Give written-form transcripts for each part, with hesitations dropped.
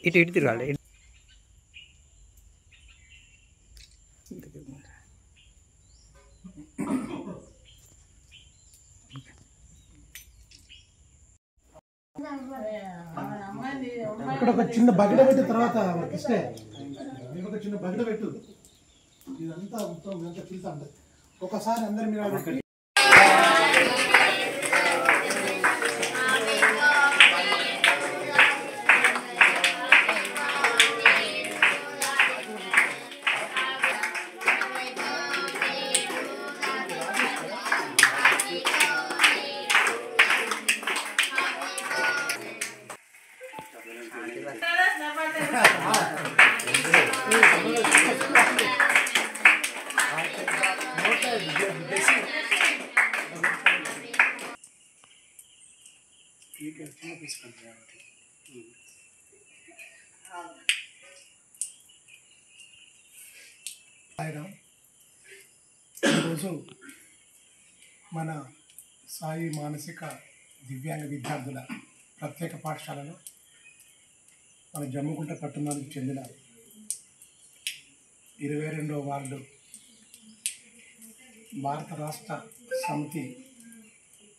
ఇటు ఇటు తిరగాలి. ఇక్కడ ఒక చిన్న బకెట పెట్టిన తర్వాత ఇస్తే ఒక చిన్న బకెట పెట్టు. ఇదంతా మొత్తం ఇదంతా పిలుతా ఉంటుంది. ఒకసారి అందరి మీద ఈరోజు మన సాయి మానసిక దివ్యాంగ విద్యార్థుల ప్రత్యేక పాఠశాలలో మన జమ్మికుంట పట్టణానికి చెందిన 22వ వార్డు భారత రాష్ట్ర సమితి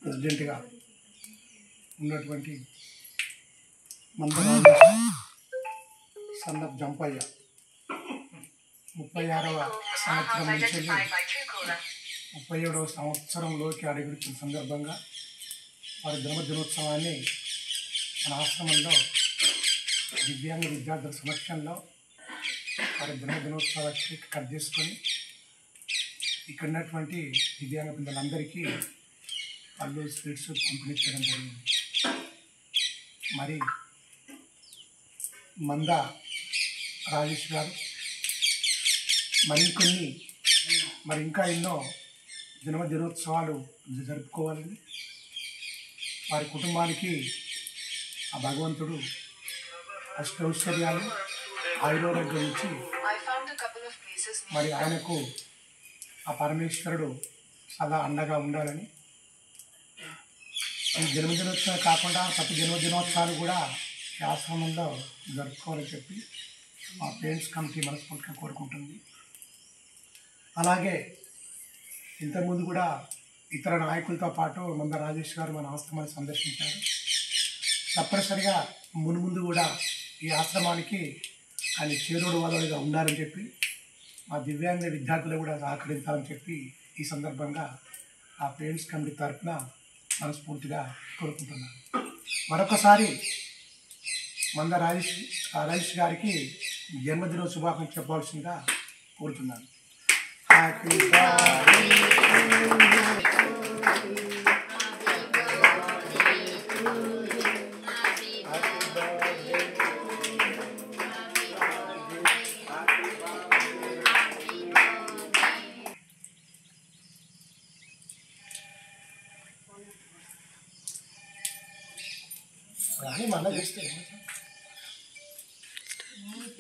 ప్రెసిడెంట్గా ఉన్నటువంటి మందరాజు సన్నప్ జంపయ్య 36వ సంవత్సరం నుంచి 37వ సంవత్సరంలోకి అడుగుతున్న సందర్భంగా వారి జన్మదినోత్సవాన్ని మన ఆశ్రమంలో దివ్యాంగ విద్యార్థుల సమక్షంలో వారి జన్మదినోత్సవ కేక్ కట్ చేసుకొని ఇక్కడ ఉన్నటువంటి దివ్యాంగ పిల్లలందరికీ పళ్ళు స్వీట్స్ పంపిణీ చేయడం జరిగింది. మరి మంద రాజేష్ గారు మరి ఇంకా ఎన్నో జన్మదినోత్సవాలు జరుపుకోవాలని వారి కుటుంబానికి ఆ భగవంతుడు అష్టైశ్వర్యాలు ఆయురోగ్యం ఇచ్చి మరి ఆయనకు ఆ పరమేశ్వరుడు సదా అండగా ఉండాలని ఈ జన్మదినోత్సవం కాకుండా ప్రతి జన్మదినోత్సవాలు కూడా ఈ ఆశ్రమంలో జరుపుకోవాలని చెప్పి మా పేరెంట్స్ కమిటీ మనస్ఫూర్తిగా కోరుకుంటుంది. అలాగే ఇంతకుముందు కూడా ఇతర నాయకులతో పాటు మంద రాజేష్ గారు మన ఆశ్రమాన్ని సందర్శించారు. తప్పనిసరిగా మున్ముందు కూడా ఈ ఆశ్రమానికి ఆయన చేదోడు వాదోడుగా ఉండాలని చెప్పి మా దివ్యాంగ విద్యార్థులు కూడా సహకరించాలని చెప్పి ఈ సందర్భంగా ఆ పేరెంట్స్ కమిటీ తరఫున మనస్ఫూర్తిగా కోరుకుంటున్నాను. మరొకసారి మంద రాజేష్ గారికి జన్మదిన శుభాకాంక్షలు చెప్పాల్సిందిగా కోరుతున్నాను. హ్యాపీ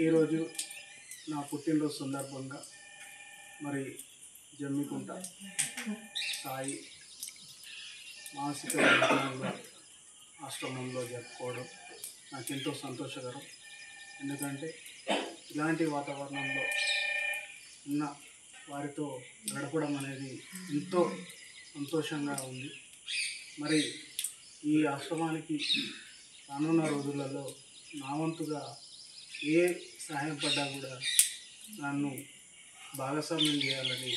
ఈరోజు నా పుట్టినరోజు సందర్భంగా మరి జమ్మికుంట సాయి మానసిక విద్యార్థుల ఆశ్రమంలో జరుపుకోవడం నాకెంతో సంతోషకరం. ఎందుకంటే ఇలాంటి వాతావరణంలో ఉన్న వారితో గడపడం అనేది ఎంతో సంతోషంగా ఉంది. మరి ఈ ఆశ్రమానికి రానున్న రోజులలో నా వంతుగా ఏ సహాయం పడ్డా కూడా నన్ను భాగస్వామ్యం చేయాలని